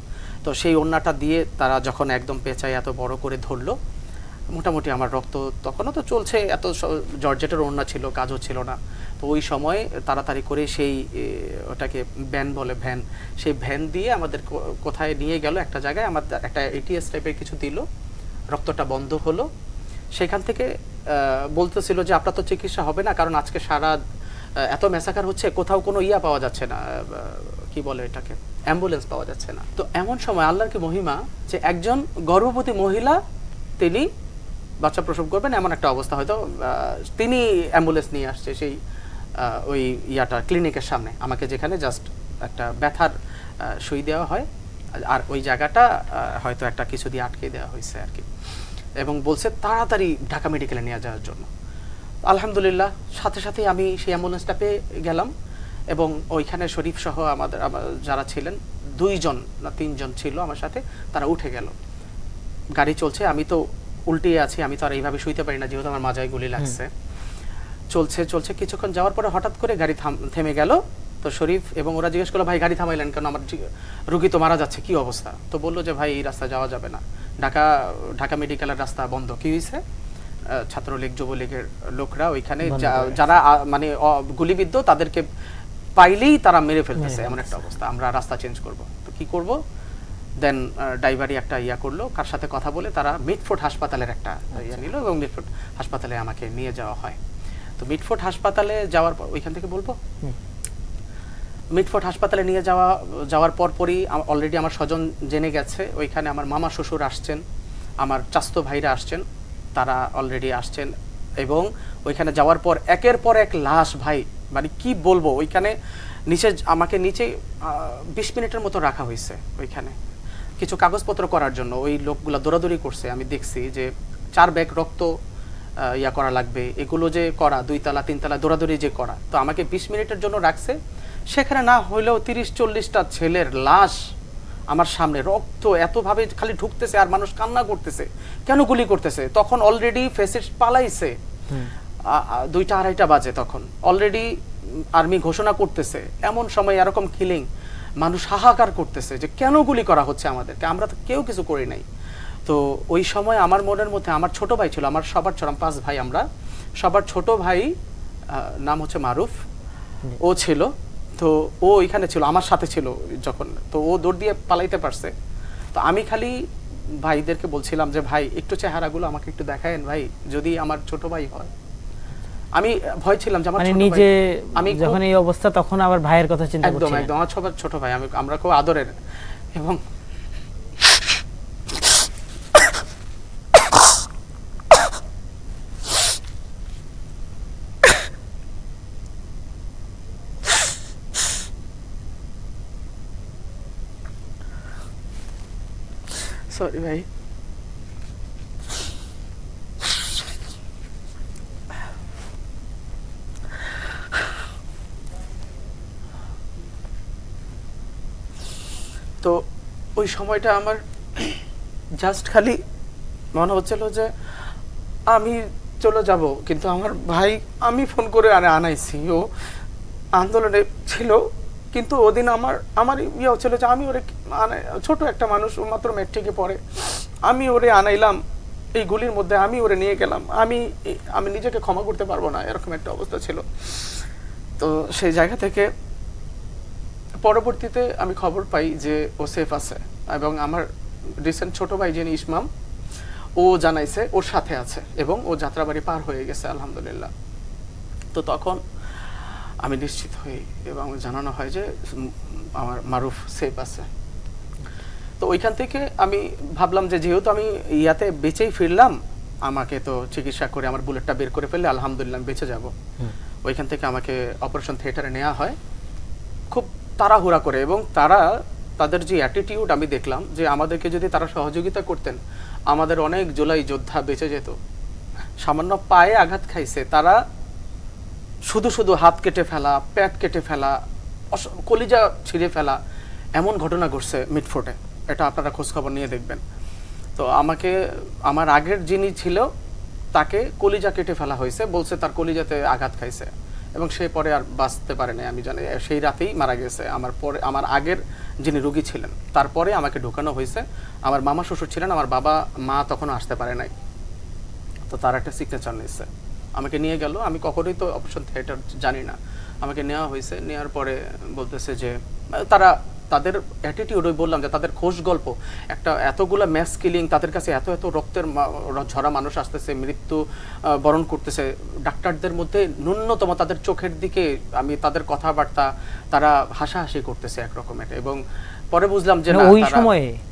তো সেই ওড়নাটা দিয়ে তারা যখন একদম পেঁচায় এত বড় করে ধরলো, মোটামুটি আমার রক্ত তখনও তো চলছে, এত জর্জেটের ওড়না ছিল, কাজও ছিল না। তো ওই সময় তাড়াতাড়ি করে সেই ওটাকে ভ্যান বলে, ভ্যান, সেই ভ্যান দিয়ে আমাদের কোথায় নিয়ে গেল একটা জায়গায়, আমার একটা এটিএস টাইপের কিছু দিল, রক্তটা বন্ধ হলো। সেখান থেকে বলতেছিল যে আপনার তো চিকিৎসা হবে না, কারণ আজকে সারা এত ম্যাসাকার হচ্ছে, কোথাও কোনো ইয়া পাওয়া যাচ্ছে না, কি বলে এটাকে, অ্যাম্বুলেন্স পাওয়া যাচ্ছে না। তো এমন সময় আল্লাহর কি মহিমা যে একজন গর্ভবতী মহিলা তিনি বাচ্চা প্রসব করবেন এমন একটা অবস্থা, হয়তো তিনি অ্যাম্বুলেন্স নিয়ে আসছে সেই ওই ইয়াটা ক্লিনিকের সামনে, আমাকে যেখানে জাস্ট একটা ব্যথার সুই দেওয়া হয়, আর ওই জায়গাটা হয়তো একটা কিছু দিয়ে আটকে দেওয়া হয়েছে আর কি, এবং বলছে তাড়াতাড়ি ঢাকা মেডিকেলে নিয়ে যাওয়ার জন্য। আলহামদুলিল্লাহ সাথে সাথেই আমি সেই অ্যাম্বুলেন্সটা পেয়ে গেলাম, এবং ওইখানে শরীফ সহ আমাদের যারা ছিলেন 2জন না 3জন ছিল আমার সাথে, তারা উঠে গেল। গাড়ি চলছে, আমি তো উল্টিয়ে আছি, আমি তো আর এইভাবে শুইতে পারি না যেহেতু আমার মাজায় গুলি লাগছে। চলছে চলছে কিছুক্ষণ যাওয়ার পরে হঠাৎ করে গাড়ি থেমে গেল। তো শরীফ এবং ওরা জিজ্ঞেস করলো ভাই গাড়ি থামাইলেন কেন, আমার রুগী তো মারা যাচ্ছে, কি অবস্থা? তো বললো যে ভাই এই রাস্তা যাওয়া যাবে না, ঢাকা মেডিকেলের রাস্তা বন্ধ। কি হয়েছে? ছাত্রলীগ যুবলীগের লোকরা ওইখানে যারা মানে গুলিবিদ্ধ, তাদেরকে পাইলেই তারা মেরে ফেলতেছে, এমন একটা অবস্থা, আমরা রাস্তা চেঞ্জ করব। তো কি করব? দেন ড্রাইভারই একটা ইয়া করলো, কার সাথে কথা বলে তারা মিটফোর্ড হাসপাতালের একটা ইয়া নিল, এবং মিটফোর্ড হাসপাতালে আমাকে নিয়ে যাওয়া হয়। তো মিটফোর্ড হাসপাতালে যাওয়ার পর, ওইখান থেকে বলবো, মিটফোর্ড হাসপাতালে নিয়ে যাওয়ার পরই অলরেডি আমার স্বজন জেনে গেছে, ওইখানে আমার মামা শ্বশুর আসছেন, আমার চাস্তো ভাইরা আসছেন, তারা অলরেডি আসছেন। এবং ওইখানে যাওয়ার পর একের পর এক লাশ, ভাই মানে কি বলবো, ওইখানে আমাকে নিচে 20 মিনিটের মতো রাখা হয়েছে ওইখানে কিছু কাগজপত্র করার জন্য। ওই লোকগুলো দৌড়াদৌড়ি করছে, আমি দেখছি যে 4 ব্যাগ রক্ত ইয়া করা লাগবে, এগুলো যে করা 2 তলা 3 তলা দৌড়াদৌড়ি যে করা। তো আমাকে 20 মিনিটের জন্য রাখছে, সেখানে না হইলেও 30-40টা ছেলের লাশ আমার সামনে, রক্ত এতভাবে খালি ঢুকতেছে, আর মানুষ কান্না করতেছে, কেন গুলি করতেছে? তখন অলরেডি ফেসিস্ট পালাইছে, 2টা-2:30 বাজে, তখন অলরেডি আর্মি ঘোষণা করতেছে। এমন সময় এরকম কিলিং, মানুষ হাহাকার করতেছে যে কেন গুলি করা হচ্ছে আমাদেরকে, আমরা তো কেউ কিছু করি নাই। তো ওই সময় আমার মনের মধ্যে আমার ছোট ভাই ছিল, আমার সবার ছোট, 5 ভাই আমরা, সবার ছোট ভাই নাম হচ্ছে মারুফ, ও ছিল। তো ও এখানে ছিল, আমার সাথে ছিল যখন, তো ও দৌড় দিয়ে পালাইতে পারছে। তো আমি খালি ভাইদেরকে বলছিলাম যে ভাই একটু চেহারাগুলো আমাকে একটু দেখায়েন ভাই, যদি আমার ছোট ভাই হয়। আমি ভয় ছিলাম যে আমার নিজে আমি যখন এই অবস্থা, তখন আবার ভাইয়ের কথা চিন্তা করছি। একদম একদম, আমার ছোট ভাই, আমরা খুব আদরের। এবং সরি ভাই, তো ওই সময়টা আমার জাস্ট খালি মনে হচ্ছিল যে আমি চলে যাব, কিন্তু আমার ভাই, আমি ফোন করে আনাইছি, ও আন্দোলনে ছিল, কিন্তু ওদিন আমার ইয়ে হচ্ছিল যে আমি ওরে ছোট একটা মানুষ, ও মাত্র ম্যাট্রিকে পড়ে, আমি ওরে আনাইলাম এই গুলির মধ্যে, আমি ওরে নিয়ে গেলাম, আমি নিজেকে ক্ষমা করতে পারবো না, এরকম একটা অবস্থা ছিল। তো সেই জায়গা থেকে পরবর্তীতে আমি খবর পাই যে ও সেফ আছে, এবং আমার রিসেন্ট ছোট ভাই যিনি ইসমাম, ও জানাইছে ওর সাথে আছে, এবং ও যাত্রাবাড়ি পার হয়ে গেছে আলহামদুলিল্লাহ। তো তখন আমি নিশ্চিত হই এবং জানানো হয় যে আমার মারুফ সেফ আছে। তো ওইখান থেকে আমি ভাবলাম যে যেহেতু আমি ইয়াতে বেঁচেই ফিরলাম, আমাকে তো চিকিৎসা করে আমার বুলেটটা বের করে ফেললে আলহামদুলিল্লাহ আমি বেঁচে যাব। ওইখান থেকে আমাকে অপারেশন থিয়েটারে নেওয়া হয় খুব তাড়াহুড়া করে, এবং তাদের যে অ্যাটিটিউড আমি দেখলাম যে আমাদেরকে যদি তারা সহযোগিতা করতেন, আমাদের অনেক জুলাই যোদ্ধা বেঁচে যেত। সামান্য পায়ে আঘাত খাইছে, তারা শুধু হাত কেটে ফেলা, পেট কেটে ফেলা, কলিজা ছিঁড়ে ফেলা, এমন ঘটনা ঘটছে মিডফোর্টে, এটা আপনারা খোঁজখবর নিয়ে দেখবেন। তো আমাকে আমার আগের যিনি ছিল তাকে কলিজা কেটে ফেলা হয়েছে, বলছে তার কলিজাতে আঘাত খাইছে এবং সে পরে আর বাঁচতে পারে না, আমি জানি সেই রাতেই মারা গেছে। আমার আগের যিনি রোগী ছিলেন তারপরে আমাকে ঢোকানো হয়েছে। আমার মামা শ্বশুর ছিলেন, আমার বাবা মা তখনও আসতে পারে নাই, তো তার একটা সিগনেচার নিচ্ছে, আমাকে নিয়ে গেল। আমি কখনোই তো অপারেশন থিয়েটার জানি না, আমাকে নেওয়া হয়েছে। নেওয়ার পরে বলতেছে যে তাদের অ্যাটিটিউড, ওই বললাম যে তাদের খোশ গল্প, একটা এতগুলা ম্যাস কিলিং, তাদের কাছে এত এত রক্তের ঝরা মানুষ আসতেছে, মৃত্যু বরণ করতেছে, ডাক্তারদের মধ্যে ন্যূনতম তাদের চোখের দিকে আমি তাদের কথাবার্তা, তারা হাসাহাসি করতেছে একরকমের। এবং পরে বুঝলাম যে না,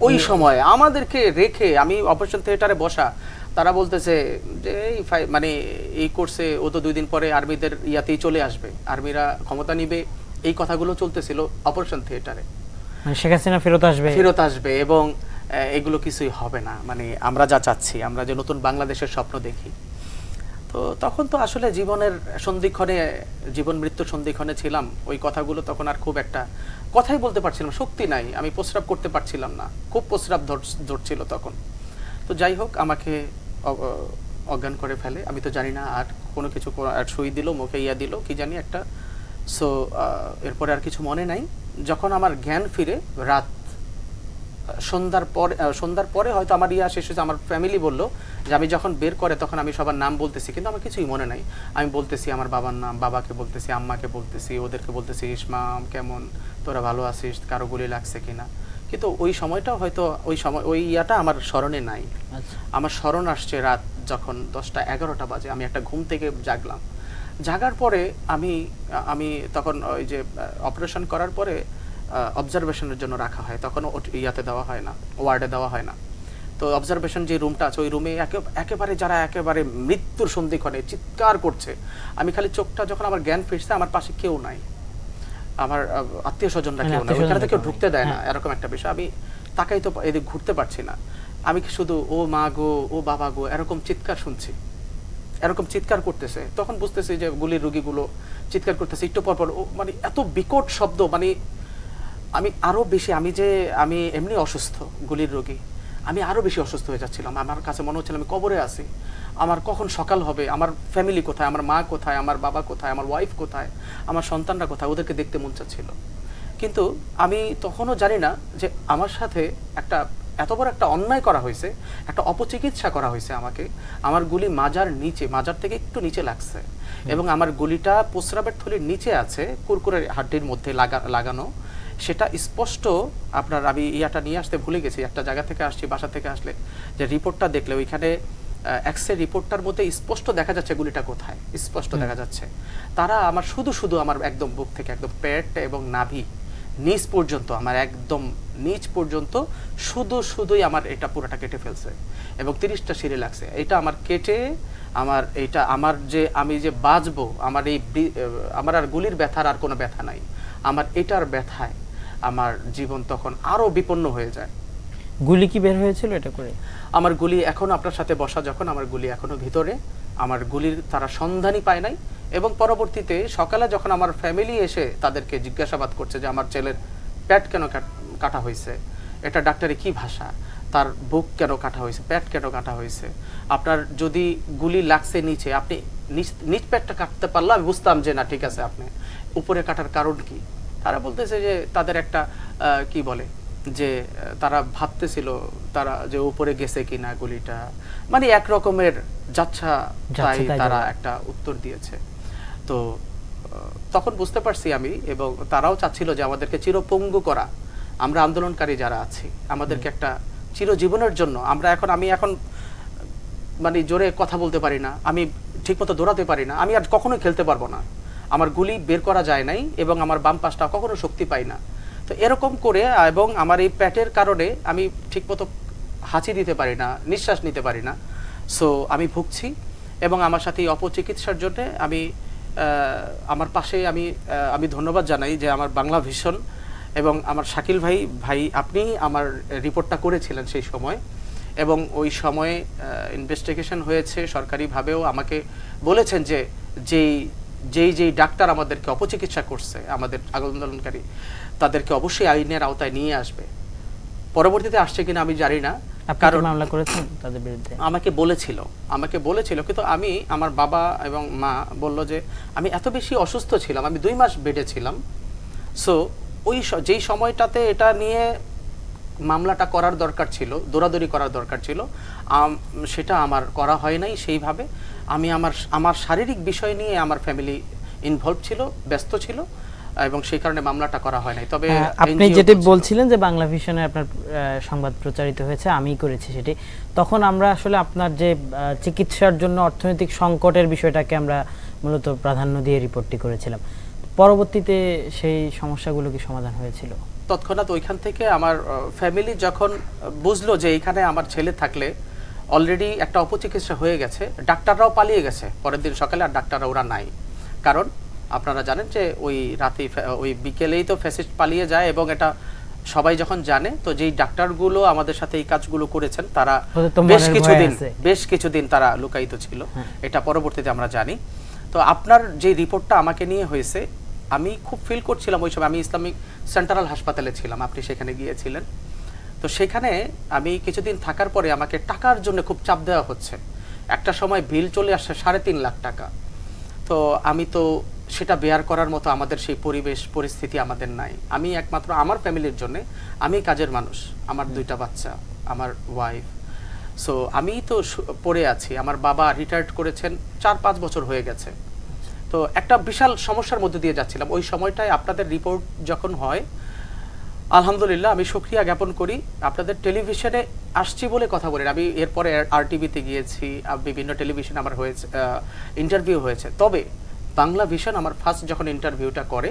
ওই সময়ে আমাদেরকে রেখে আমি অপারেশন থিয়েটারে বসা, তারা বলতেছে যে মানে এই কোর্সে ও তো 2 দিন পরে আর্মিদের ইয়াতেই চলে আসবে, আর্মিরা ক্ষমতা নিবে, এই কথাগুলো চলতেছিল অপারেশন থিয়েটারে। মানে শেখ হাসিনা ফেরত আসবে এবং এগুলো কিছুই হবে না, মানে আমরা যা চাচ্ছি, আমরা যে নতুন বাংলাদেশের স্বপ্ন দেখি। তো তখন তো আসলে জীবনের সন্ধিক্ষণে, জীবন মৃত্যুর সন্ধিক্ষণে ছিলাম। ওই কথাগুলো তখন আর খুব একটা কথাই বলতে পারছিলাম, শক্তি নাই, আমি প্রস্রাব করতে পারছিলাম না, খুব প্রস্রাব ধরছিল তখন। তো যাই হোক, আমাকে অজ্ঞান করে ফেলে, আমি তো জানি না আর কোনো কিছু, সুই দিল মুখে, ইয়া দিল কি জানি একটা। সো এরপরে আর কিছু মনে নাই। যখন আমার জ্ঞান ফিরে রাত সন্ধ্যার পরে হয়তো আমার ইয়া শেষ হয়েছে, আমার ফ্যামিলি বললো যে আমি যখন বের করে তখন আমি সবার নাম বলতেছি, কিন্তু আমার কিছুই মনে নাই। আমি বলতেছি আমার বাবার নাম, বাবাকে বলতেছি, আম্মাকে বলতেছি, ওদেরকে বলতেছি ইসমাম কেমন, তোরা ভালো আছিস, কারো গুলি লাগছে কিনা। কিন্তু ওই সময়টা হয়তো ওই ইয়াটা আমার স্মরণে নাই। আমার স্মরণ আসছে রাত যখন 10টা-11টা বাজে, আমি একটা ঘুম থেকে জাগলাম। জাগার পরে আমি তখন ওই যে অপারেশন করার পরে অবজারভেশনের জন্য রাখা হয়, তখন ইয়াতে দেওয়া হয় না, ওয়ার্ডে দেওয়া হয় না। তো অবজারভেশন যে রুমটা আছে, ওই রুমে একেবারে যারা একেবারে মৃত্যুর সন্ধিক্ষণে চিৎকার করছে। আমি খালি চোখটা, যখন আমার জ্ঞান ফিরছে, আমার পাশে কেউ নাই, আমার আত্মীয় স্বজনরা কেউ নাই, ওইখানে কেউ ঢুকতে দেয় না, এরকম একটা বিষয়। আমি তাকাই তো এদিকে ঘুরতে পারছি না, আমি শুধু ও মা গো, ও বাবা গো, এরকম চিৎকার শুনছি, এরকম চিৎকার করতেছে। তখন বুঝতেছি যে গুলির রোগীগুলো চিৎকার করতেছে একটু পরপর, মানে এত বিকট শব্দ, মানে আমি আরো বেশি, আমি এমনি অসুস্থ, গুলির রোগী, আমি আরো বেশি অসুস্থ হয়ে যাচ্ছিলাম। আমার কাছে মনে হচ্ছিল আমি কবরে আছি, আমার কখন সকাল হবে, আমার ফ্যামিলি কোথায়, আমার মা কোথায়, আমার বাবা কোথায়, আমার ওয়াইফ কোথায়, আমার সন্তানরা কোথায়, ওদেরকে দেখতে মন চাচ্ছিল। কিন্তু আমি তখনও জানি না যে আমার সাথে এত বড় একটা অন্যায় করা হয়েছে, একটা অপচিকিৎসা করা হয়েছে আমাকে। আমার গুলি মাজার থেকে একটু নিচে লাগছে, এবং আমার গুলিটা প্রস্রাবের থলির নিচে আছে, কুরকুরের হাড্ডির মধ্যে লাগানো। সেটা স্পষ্ট, আমি ইয়াটা নিয়ে আসতে ভুলে গেছি, একটা জায়গা থেকে আসছি, বাসা থেকে আসলে যে রিপোর্টটা দেখলে, ওইখানে এক্সরে রিপোর্টটার মধ্যে স্পষ্ট দেখা যাচ্ছে গুলিটা কোথায়, স্পষ্ট দেখা যাচ্ছে। তারা আমার শুধু আমার একদম বুক থেকে একদম পেট এবং নাভি নিচ পর্যন্ত, আমার একদম নিচ পর্যন্ত শুধুই আমার এটা পুরোটা কেটে ফেলছে, এবং 30টা সিঁড়ি লাগছে। এটা আমার কেটে আমি যে বাঁচবো, আমার আর গুলির ব্যথার আর কোনো ব্যথা নাই, আমার এটার ব্যথায় আমার জীবন তখন আরো বিপন্ন হয়ে যায়। গুলি কি বের হয়েছিল এটা করে? আমার গুলি এখন আপনার সাথে বসা, যখন আমার গুলি এখনো ভিতরে, আমার গুলির তারা সন্ধানই পায় নাই। এবং পরবর্তীতে সকালে যখন আমার ফ্যামিলি এসে তাদেরকে জিজ্ঞাসাবাদ করছে যে আমার ছেলের পেট কেন কাটা হয়েছে, এটা ডাক্তারি কি ভাষা, তার বুক কেন কাটা হয়েছে, পেট কেন কাটা হয়েছে, আপনার যদি গুলি লাগছে নিচে, আপনি নিচ পেটটা কাটতে পারলে আমি বুঝতাম যে না ঠিক আছে, আপনি উপরে কাটার কারণ কি। তারা বলতেছে যে তাদের একটা কি বলে যে তারা ভাবতেছিল তারা যে উপরে গেছে কিনা গুলিটা, মানে এক রকমের যাচ্ছা তাই তারা একটা উত্তর দিয়েছে। তো তখন বুঝতে পারছি আমি, এবং তারাও চাচ্ছিল যে আমাদেরকে চিরপঙ্গু করা, আমরা আন্দোলনকারী যারা আছি, আমাদেরকে একটা চিরজীবনের জন্য, আমি এখন মানে জোরে কথা বলতে পারি না, আমি ঠিকমতো দৌড়াতে পারি না, আমি আর কখনোই খেলতে পারবো না, আমার গুলি বের করা যায় নাই, এবং আমার বাম পাশটা কখনো শক্তি পাই না। তো এরকম করে, এবং আমার এই পেটের কারণে আমি ঠিকমতো হাঁচি দিতে পারি না, নিঃশ্বাস নিতে পারি না। সো আমি ভুগছি, এবং আমার সাথে এই অপচিকিৎসার জন্য আমার পাশে আমি ধন্যবাদ জানাই যে আমার বাংলা ভিশন এবং আমার শাকিল ভাই আপনি আমার রিপোর্টটা করেছিলেন সেই সময়, এবং ওই সময়ে ইনভেস্টিগেশন হয়েছে সরকারিভাবেও, আমাকে বলেছেন যে যেই যেই যেই ডাক্তার আমাদেরকে অপচিকিৎসা করছে, আমাদের আন্দোলনকারী, তাদেরকে অবশ্যই আইনের আওতায় নিয়ে আসবে। পরবর্তীতে আসছে কিনা আমি জানি না, কারণ মামলা করেছেন তাদের বিরুদ্ধে? আমাকে বলেছিল, কিন্তু আমি, আমার বাবা এবং মা বলল যে আমি এত বেশি অসুস্থ ছিলাম, আমি 2 মাস বেডে ছিলাম। সো যেই সময়টাতে এটা নিয়ে মামলাটা করার দরকার ছিল, দৌড়াদৌড়ি করার দরকার ছিল, সেটা আমার করা হয় নাই সেইভাবে। আমি আমার শারীরিক বিষয় নিয়ে আমার ফ্যামিলি ইনভলভ ছিল, ব্যস্ত ছিল, এবং সেই কারণে মামলাটা করা হয় নাই। তবে আপনি যেটা বলছিলেন যে বাংলা ভিশনে আপনার সংবাদ প্রচারিত হয়েছে, আমিই করেছি সেটি, তখন আমরা আসলে আপনার যে চিকিৎসার জন্য অর্থনৈতিক সংকটের বিষয়টাকে আমরা মূলত প্রাধান্য দিয়ে রিপোর্টটি করেছিলাম। পরবর্তীতে সেই সমস্যাগুলো কি সমাধান হয়েছিল? তৎক্ষণাৎ ওইখান থেকে আমার ফ্যামিলি যখন বুঝলো যে এইখানে আমার ছেলে থাকলে অলরেডি একটা অপচিকিৎসা হয়ে গেছে, ডাক্তাররাও পালিয়ে গেছে পরের দিন সকালে, আর ডাক্তাররা ওরা নাই। কারণ আপনারা জানেন যে ওই রাতে, ওই বিকেলেই তো ফ্যাসিস্ট পালিয়ে যায়, এবং এটা সবাই যখন জানে, তো যেই ডাক্তারগুলো আমাদের সাথে এই কাজগুলো করেছেন তারা বেশ কিছুদিন তারা লুকায়িত ছিল। এটা পরবর্তীতে আমরা জানি। তো আপনার যে রিপোর্টটা আমাকে নিয়ে হয়েছে, আমি খুব ফিল করছিলাম ওই সময়। আমি ইসলামিক সেন্ট্রাল হাসপাতালে ছিলাম, আপনি সেখানে গিয়েছিলেন। তো সেখানে আমি কিছুদিন থাকার পরে আমাকে টাকার জন্য খুব চাপ দেওয়া হচ্ছে। একটা সময় বিল চলে আসছে 3.5 লাখ টাকা। তো আমি তো সেটা বেয়ার করার মতো আমাদের সেই পরিস্থিতি আমাদের নাই। আমি একমাত্র আমার ফ্যামিলির জন্য, আমি কাজের মানুষ, আমার 2টা বাচ্চা, আমার ওয়াইফ। সো আমি তো পড়ে আছি। আমার বাবা রিটায়ার্ড করেছেন, 4-5 বছর হয়ে গেছে। তো একটা বিশাল সমস্যার মধ্যে দিয়ে যাচ্ছিলাম। ওই সময়টায় আপনাদের রিপোর্ট যখন হয়, আলহামদুলিল্লাহ আমি শুকরিয়া জ্ঞাপন করি, আপনাদের টেলিভিশনে আসছি বলে কথা বলেন। আমি এরপরে RTV-তে গিয়েছি, বিভিন্ন টেলিভিশন আমার হয়েছে, ইন্টারভিউ হয়েছে। তবে বাংলা ভিশন আমার ফার্স্ট যখন ইন্টারভিউটা করে,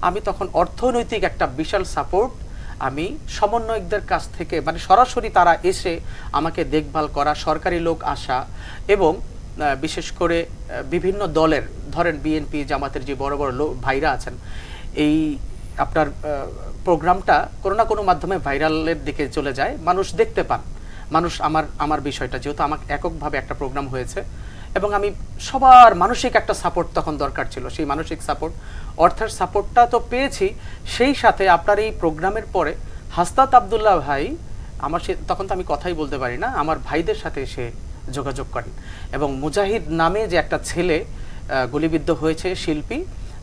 আমি তখন অর্থনৈতিক একটা বিশাল সাপোর্ট আমি সমন্বয়কদের কাছ থেকে, মানে সরাসরি তারা এসে আমাকে দেখভাল করা, সরকারি লোক আসা, এবং বিশেষ করে বিভিন্ন দলের, ধরেন বিএনপি, জামাতের যে বড় বড় ভাইরা আছেন, এই আপনার প্রোগ্রামটা কোনো না কোনো মাধ্যমে ভাইরালের দিকে চলে যায়, মানুষ দেখতে পান। মানুষ আমার বিষয়টা, যেহেতু আমার এককভাবে একটা প্রোগ্রাম হয়েছে, এবং আমি সবার মানসিক একটা সাপোর্ট তখন দরকার ছিল। সেই মানসিক সাপোর্ট, অর্থের সাপোর্টটা তো পেয়েছি। সেই সাথে আপনার এই প্রোগ্রামের পরে হাসনাত আবদুল্লাহ ভাই, আমার তখন তো আমি কথাই বলতে পারি না, আমার ভাইদের সাথে এসে যোগাযোগ করেন, এবং মুজাহিদ নামে যে একটা ছেলে গুলিবিদ্ধ হয়েছে, শিল্পী,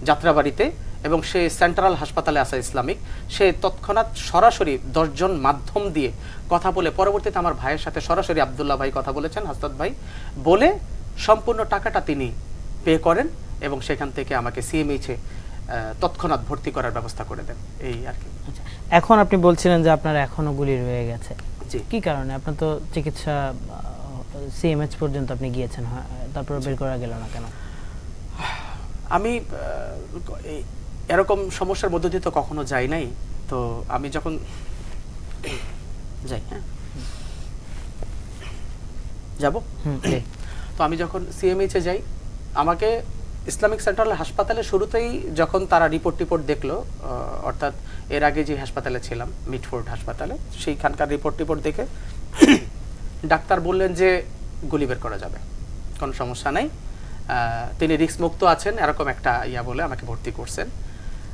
যাত্রাবাড়িতে, এবং সে সেন্ট্রাল হাসপাতালে আসা ইসলামিক, সে তৎক্ষণাৎ সরাসরি 10 জন মাধ্যম দিয়ে কথা বলে, পরবর্তীতে আমার ভাইয়ের সাথে সরাসরি আবদুল্লাহ ভাই কথা বলেছেন, হাসনাত ভাই বলে সম্পূর্ণ টাকাটা তিনি পে করেন, এবং সেখান থেকে আমাকে CMH-এ তৎক্ষণাৎ ভর্তি করার ব্যবস্থা করে দেন। এই আর কি। এখন আপনি বলছিলেন যে আপনার এখনো গুলি রয়ে গেছে, জি। কি কারণে? আপনার তো চিকিৎসা CMH পর্যন্ত আপনি গিয়েছেন, তারপর বের করা গেল না কেন? আমি এরকম সমস্যার মধ্য দিয়ে তো কখনো যাই নাই। তো আমি যখন যাই, হ্যাঁ যাব, তো আমি যখন CMH-এ যাই, আমাকে ইসলামিক সেন্ট্রাল হাসপাতালে শুরুতেই যখন তারা রিপোর্ট দেখলো, অর্থাৎ এর আগে যে হাসপাতালে ছিলাম, মিটফোর্ড হাসপাতালে, সেইখানকার রিপোর্ট দেখে ডাক্তার বললেন যে গুলি বের করা যাবে, কোনো সমস্যা নাই, তিনি রিস্ক মুক্ত আছেন, এরকম একটা বলে আমাকে ভর্তি করছেন।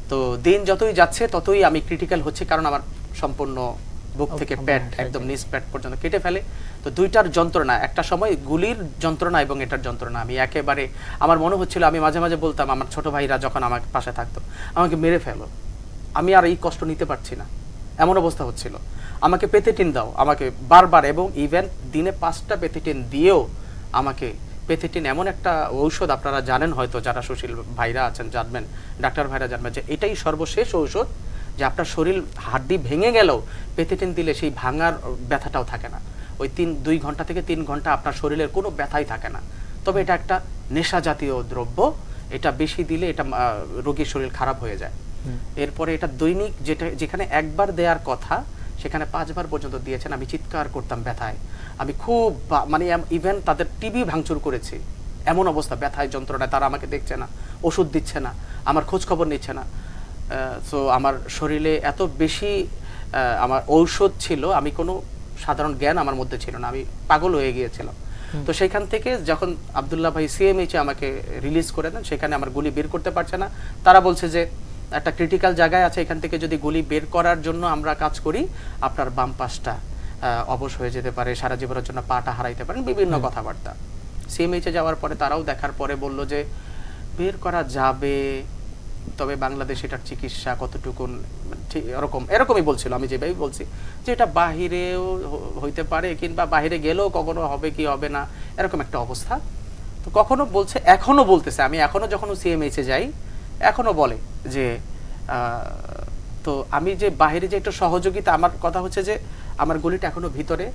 তো দিন যতই যাচ্ছে ততই আমি ক্রিটিক্যাল হচ্ছে, কারণ আমার সম্পূর্ণ বুক থেকে প্যাড, একদম নিচ প্যাড পর্যন্ত কেটে ফেলে। তো দুইটার যন্ত্রণা, একটা সময় গুলির যন্ত্রণা এবং এটার যন্ত্রণা, আমি একেবারে, আমার মনে হচ্ছিল, আমি মাঝে মাঝে বলতাম, আমার ছোট ভাইরা যখন আমার পাশে থাকতো, আমাকে মেরে ফেলো, আমি আর এই কষ্ট নিতে পারছি না, এমন অবস্থা হচ্ছিল। আমাকে পেথেটিন দাও, আমাকে বারবার, এবং ইভেন দিনে 5টা পেথেটিন দিয়েও আমাকে, পেথেটিন এমন একটা ঔষধ, আপনারা জানেন হয়তো, যারা সুশীল ভাইরা আছেন জানবেন, ডাক্তার ভাইরা জানবেন, যে এটাই সর্বশেষ ঔষধ, যে আপনার শরীর হাড্ডি ভেঙে গেলেও পেথেটিন দিলে সেই ভাঙার ব্যথাটাও থাকে না। ওই 2 ঘন্টা থেকে 3 ঘন্টা আপনার শরীরের কোনো ব্যথাই থাকে না। তবে এটা একটা নেশা জাতীয় দ্রব্য, এটা বেশি দিলে এটা রোগীর শরীর খারাপ হয়ে যায়। এরপরে এটা দৈনিক, যেখানে একবার দেওয়ার কথা সেখানে 5 বার পর্যন্ত দিয়েছেন। আমি চিৎকার করতাম ব্যথায়, আমি খুব, মানে ইভেন তাদের টিভি ভাঙচুর করেছি, এমন অবস্থা, ব্যথায়, যন্ত্রণায়। তারা আমাকে দেখছে না, ওষুধ দিচ্ছে না, আমার খোঁজ খবর নিচ্ছে না। সো আমার শরীরে এত বেশি আমার ঔষধ ছিল, আমি কোনো সাধারণ জ্ঞান আমার মধ্যে ছিল না, আমি পাগল হয়ে গিয়েছিলাম। তো সেইখান থেকে যখন আব্দুল্লাহ ভাই সিএমএইচে আমাকে রিলিজ করে দেন, সেখানে আমার গুলি বের করতে পারছে না। তারা বলছে যে একটা ক্রিটিক্যাল জায়গায় আছে, এখান থেকে যদি গুলি বের করার জন্য আমরা কাজ করি, আপনার বাম পাশটা অবশ হয়ে যেতে পারে, সারা জীবনের জন্য পাটা হারাইতে পারেন, বিভিন্ন কথাবার্তা। সিএমএইচে যাওয়ার পরে তারাও দেখার পরে বলল যে বের করা যাবে, তবে বাংলাদেশ এটার চিকিৎসা কতটুকু ঠিক এরকমই বলছিল। আমি যেভাবে বলছি যে এটা বাহিরেও হইতে পারে, কিংবা বাহিরে গেলেও কখনো হবে কি হবে না, এরকম একটা অবস্থা। তো কখনো বলছে, এখনো বলতেছে, আমি এখনো যখন সিএমএইচে যাই এখনো বলে যে তো আমি যে বাহিরে যে একটু সহযোগিতা, আমার কথা হচ্ছে যে আমার গুলিটা এখনো ভিতরে।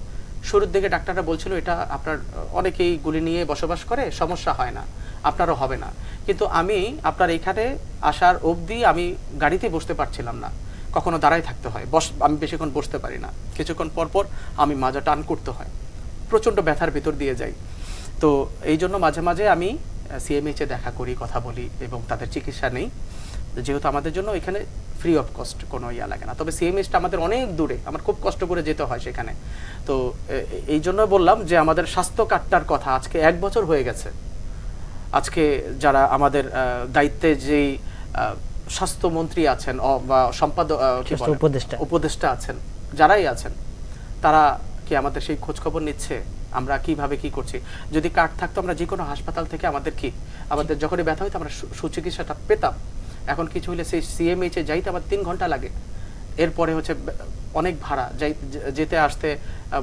শুরুর দিকে ডাক্তাররা বলছিল এটা আপনার অনেকেই গুলি নিয়ে বসবাস করে, সমস্যা হয় না, আপনারও হবে না। কিন্তু আমি আপনার এখানে আসার অবধি আমি গাড়িতে বসতে পারছিলাম না, কখনো দাঁড়ায় থাকতে হয়, আমি বেশিক্ষণ বসতে পারি না, কিছুক্ষণ পর পর আমি মাজা টান করতে হয়, প্রচণ্ড ব্যথার ভিতর দিয়ে যাই। তো এই জন্য মাঝে মাঝে আমি সিএমএইচে দেখা করি, কথা বলি এবং তাদের চিকিৎসা নেই, যেহেতু আমাদের জন্য এখানে ফ্রি অফ কস্ট কোনো ইয়া লাগে না। তবে সিএমএইচটা আমাদের অনেক দূরে, আমার খুব কষ্ট করে যেতে হয় সেখানে। তো এই জন্য বললাম যে আমাদের স্বাস্থ্য কার্ডটার কথা আজকে 1 বছর হয়ে গেছে। আজকে যারা আমাদের দায়িত্বে যেই স্বাস্থ্যমন্ত্রী আছেন বা সম্পাদক উপদেষ্টা আছেন, যারাই আছেন, তারা কি আমাদের সেই খোঁজ খবর নিচ্ছে আমরা কিভাবে কি করছি? যদি কার্ড থাকতো আমরা যে কোনো হাসপাতাল থেকে আমাদের যখনই ব্যথা হইতো আমরা সুচিকিৎসাটা পেতাম। এখন কিছু হলে সেই সিএমএইচে যাইতে আমার 3 ঘন্টা লাগে, এরপরে হচ্ছে অনেক ভাড়া, যেতে আসতে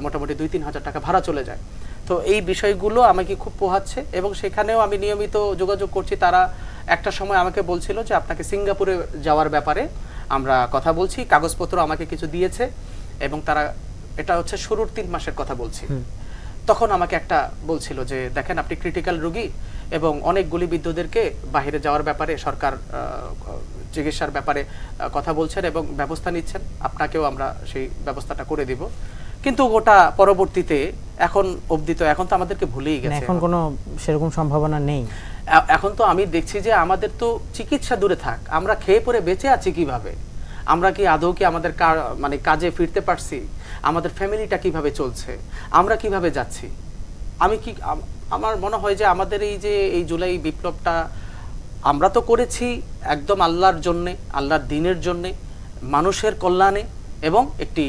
মোটামুটি 2-3 হাজার টাকা ভাড়া চলে যায়। তো এই বিষয়গুলো আমাকে খুব পোহাচ্ছে এবং সেখানেও আমি নিয়মিত যোগাযোগ করছি। তারা একটা সময় আমাকে বলছিল যে আপনাকে সিঙ্গাপুরে যাওয়ার ব্যাপারে আমরা কথা বলছি, কাগজপত্র আমাকে কিছু দিয়েছে এবং তারা, এটা হচ্ছে শুরুর 3 মাসের কথা বলছি, তখন আমাকে একটা বলছিল যে দেখেন আপনি ক্রিটিক্যাল রোগী এবং অনেক গুলিবিদ্ধদেরকে বাইরে যাওয়ার ব্যাপারে সরকার চিকিৎসার ব্যাপারে কথা বলছেন এবং ব্যবস্থা নিচ্ছেন, আপনাকেও আমরা সেই ব্যবস্থাটা করে দিব। কিন্তু ওটা পরবর্তীতে এখন অবধি তো এখন তো আমাদেরকে ভুলেই গেছে, এখন কোনো সেরকম সম্ভাবনা নেই। এখন তো আমি দেখছি যে আমাদের তো চিকিৎসা দূরে থাক, আমরা খেয়ে পরে বেঁচে আছি কিভাবে, আমরা কি আদৌ কি আমাদের মানে কাজে ফিরতে পারছি, আমাদের ফ্যামিলিটা কিভাবে চলছে, আমরা কিভাবে যাচ্ছি। আমার মনে হয় যে আমাদের এই যে এই জুলাই বিপ্লবটা আমরা তো করেছি একদম আল্লাহর জন্যে, আল্লাহর দ্বীনের জন্যে, মানুষের কল্যাণে এবং একটি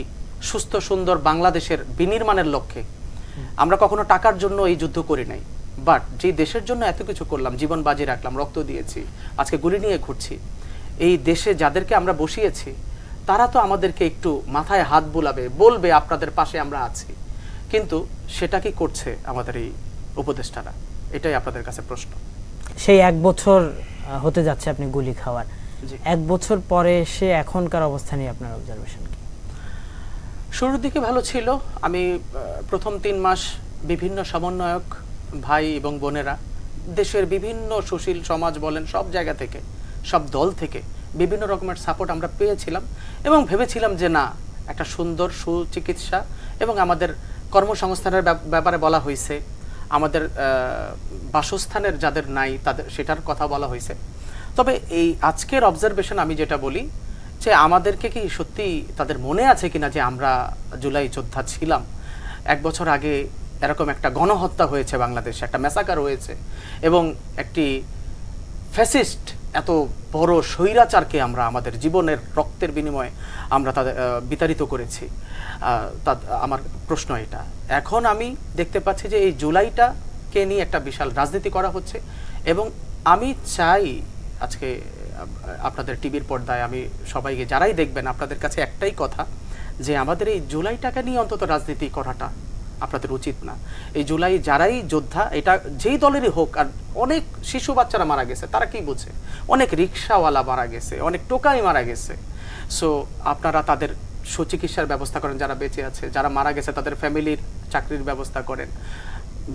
সুস্থ সুন্দর বাংলাদেশের বিনির্মাণের লক্ষ্যে। আমরা কখনো টাকার জন্য এই যুদ্ধ করি নাই, বাট যে দেশের জন্য এত কিছু করলাম, জীবন বাজি রাখলাম, রক্ত দিয়েছি, আজকে গুলি নিয়ে ঘুরছি, এই দেশে যাদেরকে আমরা বসিয়েছি তারা তো আমাদেরকে একটু মাথায় হাত বুলাবে, বলবে আপনাদের পাশে আমরা আছি, কিন্তু সেটা কি করছে আমাদের এই উপদেষ্টারা? এটাই আপনাদের কাছে প্রশ্ন। সেই 1 বছর হতে যাচ্ছে আপনি গুলি খাওয়ার, 1 বছর পরে এসে এখনকার অবস্থা নিয়ে আপনার অবজারভেশন কি? শুরুর দিকে ভালো ছিল। আমি প্রথম 3 মাস বিভিন্ন সমন্বয়ক ভাই এবং বোনেরা, দেশের বিভিন্ন সুশীল সমাজ বলেন, সব জায়গা থেকে, সব দল থেকে বিভিন্ন রকমের সাপোর্ট আমরা পেয়েছিলাম এবং ভেবেছিলাম যে না, একটা সুন্দর সুচিকিৎসা এবং আমাদের কর্মসংস্থানের ব্যাপারে বলা হয়েছে, আমাদের বাসস্থানের যাদের নাই তাদের সেটার কথা বলা হয়েছে। তবে এই আজকের অবজারভেশন আমি যেটা বলি যে আমাদেরকে কি সত্যি তাদের মনে আছে কিনা যে আমরা জুলাই যোদ্ধা ছিলাম। 1 বছর আগে এরকম একটা গণহত্যা হয়েছে বাংলাদেশে, একটা ম্যাসাকার হয়েছে এবং একটি ফ্যাসিস্ট এত বড় স্বৈরাচারকে আমরা আমাদের জীবনের রক্তের বিনিময়ে আমরা তাদের বিতাড়িত করেছি। আমার প্রশ্ন এটা। এখন আমি দেখতে পাচ্ছি যে এই জুলাইটাকে নিয়ে একটা বিশাল রাজনীতি করা হচ্ছে এবং আমি চাই আজকে আপনাদের টিভির পর্দায় আমি সবাইকে, যারাই দেখবেন, আপনাদের কাছে একটাই কথা যে আমাদের এই জুলাইটাকে নিয়ে অন্তত রাজনীতি করাটা আপনাদের উচিত না। এই জুলাই যারাই যোদ্ধা, এটা যেই দলেরই হোক, আর অনেক শিশু বাচ্চারা মারা গেছে, তারা কি বোঝে, অনেক রিক্সাওয়ালা মারা গেছে, অনেক টোকাই মারা গেছে। সো আপনারা তাদের সুচিকিৎসার ব্যবস্থা করেন, যারা বেঁচে আছে, যারা মারা গেছে তাদের ফ্যামিলির চাকরির ব্যবস্থা করেন,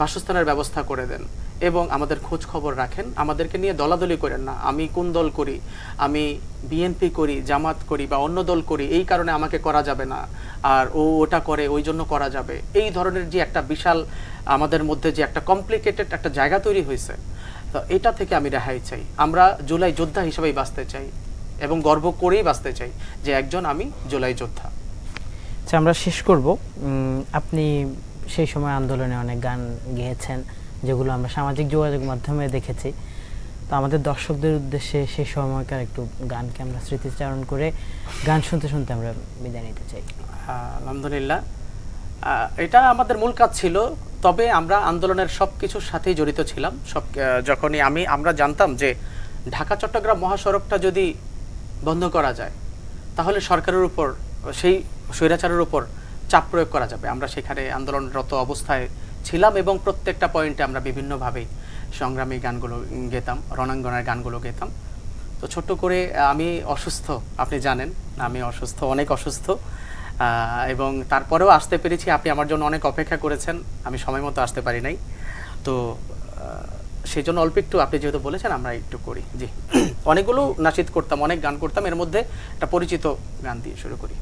বাসস্থানের ব্যবস্থা করে দেন এবং আমাদের খোঁজ খবর রাখেন। আমাদেরকে নিয়ে দলাদলি করেন না, আমি কোন দল করি, আমি বিএনপি করি, জামাত করি বা অন্য দল করি, এই কারণে আমাকে করা যাবে না, আর ওটা করে ওই জন্য করা যাবে, এই ধরনের যে একটা বিশাল আমাদের মধ্যে যে একটা কমপ্লিকেটেড একটা জায়গা তৈরি হয়েছে, তো এটা থেকে আমি রেহাই চাই। আমরা জুলাই যোদ্ধা হিসেবেই বাঁচতে চাই এবং গর্ব করেই বাঁচতে চাই যে একজন আমি জুলাই যোদ্ধা। আচ্ছা, আমরা শেষ করব। আপনি সেই সময় আন্দোলনে অনেক গান গেয়েছেন, যেগুলো আমরা সামাজিক যোগাযোগ মাধ্যমে দেখেছি। তো আমাদের দর্শকদের উদ্দেশ্যে সেই সময়কার একটু গানকে আমরা স্মৃতিচারণ করে গান শুনতে শুনতে আমরা বিদায় নিতে চাই। আলহামদুলিল্লাহ, এটা আমাদের মূল কাজ ছিল। তবে আমরা আন্দোলনের সব কিছুর সাথেই জড়িত ছিলাম। যখনই আমরা জানতাম যে ঢাকা চট্টগ্রাম মহাসড়কটা যদি বন্ধ করা যায় তাহলে সরকারের উপর, সেই স্বৈরাচারের উপর চাপ প্রয়োগ করা যাবে। আমরা সেখানে আন্দোলনরত অবস্থায় ছিলাম এবং প্রত্যেকটা পয়েন্টে আমরা বিভিন্নভাবে সংগ্রামী গানগুলো গেতাম, রণাঙ্গনের গানগুলো গেতাম। তো ছোট্ট করে আমি অসুস্থ, আপনি জানেন আমি অসুস্থ, অনেক অসুস্থ, এবং তারপরেও আসতে পেরেছি। আপনি আমার জন্য অনেক অপেক্ষা করেছেন, আমি সময় মতো আসতে পারি নাই। তো সেই জন্য অল্প একটু, আপনি যেহেতু বলেছেন, আমরা একটু করি। জি, অনেকগুলো নাচিদ করতাম, অনেক গান করতাম, এর মধ্যে একটা পরিচিত গান দিয়ে শুরু করি।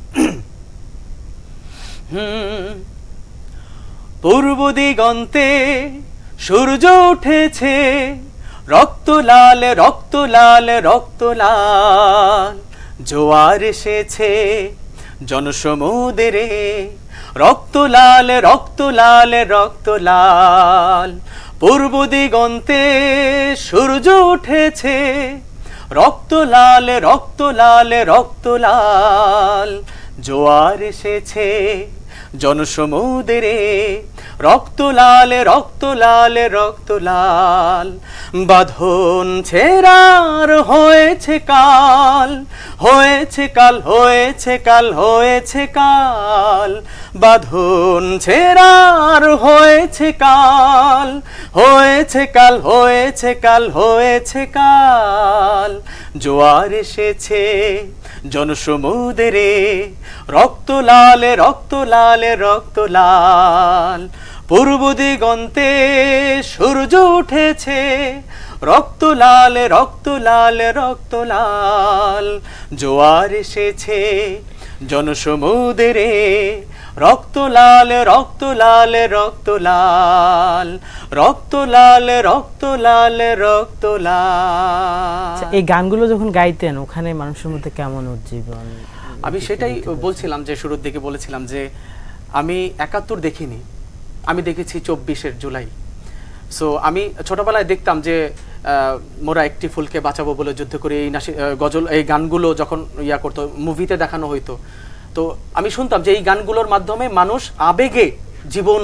পূর্ব দিগন্তে সূর্য উঠেছে, রক্ত লাল রক্ত লাল রক্ত লাল, জোয়ার এসেছে জনসমুদ্রে, রক্ত লাল রক্ত লাল রক্ত লাল। পূর্ব দিগন্তে সূর্য উঠেছে, রক্ত লাল রক্ত লাল রক্ত লাল, জোয়ার এসেছে জনসমুদ্রে, রক্ত লাল রক্ত লাল রক্ত লাল। বাঁধন ছেঁড়ার হয়েছে কাল, হয়েছে কাল হয়েছে কাল হয়েছে কাল, বাঁধন ছেঁড়ার হয়েছে কাল, হয়েছে কাল হয়েছে কাল হয়েছে কাল, জোয়ার এসেছে জনসমুদ্রে, রক্ত লাল রক্ত লাল রক্ত লাল। পূর্ব দিগন্তে সূর্য উঠেছে, রক্ত লাল রক্ত লাল রক্ত লাল, জোয়ার এসেছে জনসমুদ্রে, রক্ত লাল রক্ত লাল রক্ত লাল, রক্ত লাল রক্ত লাল রক্ত লাল। এই গানগুলো যখন গাইতেন ওখানে মানুষের মধ্যে কেমন উজ্জীবন? আমি সেটাই বলছিলাম, যে শুরুর দিকে বলেছিলাম যে আমি ৭১ দেখিনি, আমি দেখেছি ২৪ জুলাই। সো আমি ছোটবেলায় দেখতাম যে মোরা একটি ফুলকে বাঁচাবো বলে যুদ্ধ করে, এই গজল, এই গানগুলো যখন করতো, মুভিতে দেখানো হইতো, তো আমি শুনতাম যে এই গানগুলোর মাধ্যমে মানুষ আবেগে জীবন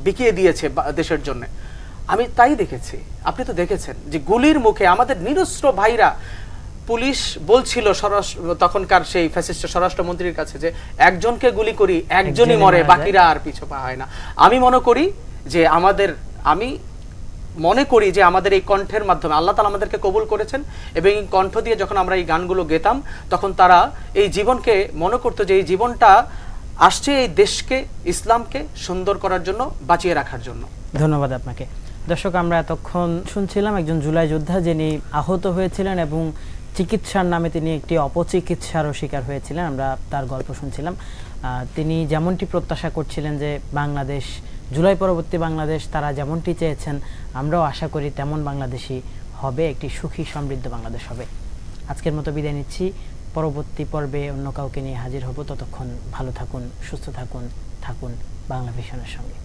বিকিয়ে দিয়েছে দেশের জন্য। আমি তাই দেখেছি, আপনি তো দেখেছেন যে গুলির মুখে আমাদের নিরস্ত্র ভাইরা, পুলিশ বলছিল তখনকার সেই ফ্যাসিস্ট স্বরাষ্ট্রমন্ত্রীর কাছে যে একজনকে গুলি করি একজনই মরে, বাকিরা আর পিছু পা হয় না। আমি মনে করি যে আমাদের এই কণ্ঠের মাধ্যমে আল্লাহ তাআলা আমাদেরকে কবুল করেছেন, এবং এই কণ্ঠ দিয়ে যখন আমরা এই গানগুলো গেতাম তখন তারা এই জীবনকে মনে করতো যে এই জীবনটা আসছে এই দেশকে, ইসলামকে সুন্দর করার জন্য, বাঁচিয়ে রাখার জন্য। ধন্যবাদ আপনাকে। দর্শক, আমরা এতক্ষণ শুনছিলাম একজন জুলাই যোদ্ধা যিনি আহত হয়েছিলেন এবং চিকিৎসার নামে তিনি একটি অপচিকিৎসারও শিকার হয়েছিলেন। আমরা তার গল্প শুনছিলাম। তিনি যেমনটি প্রত্যাশা করছিলেন যে বাংলাদেশ, জুলাই পরবর্তী বাংলাদেশ তারা যেমনটি চেয়েছেন, আমরাও আশা করি তেমন বাংলাদেশই হবে, একটি সুখী সমৃদ্ধ বাংলাদেশ হবে। আজকের মতো বিদায় নিচ্ছি, পরবর্তী পর্বে অন্য কাউকে নিয়ে হাজির হব। ততক্ষণ ভালো থাকুন, সুস্থ থাকুন, থাকুন বাংলা ভিশনের সঙ্গে।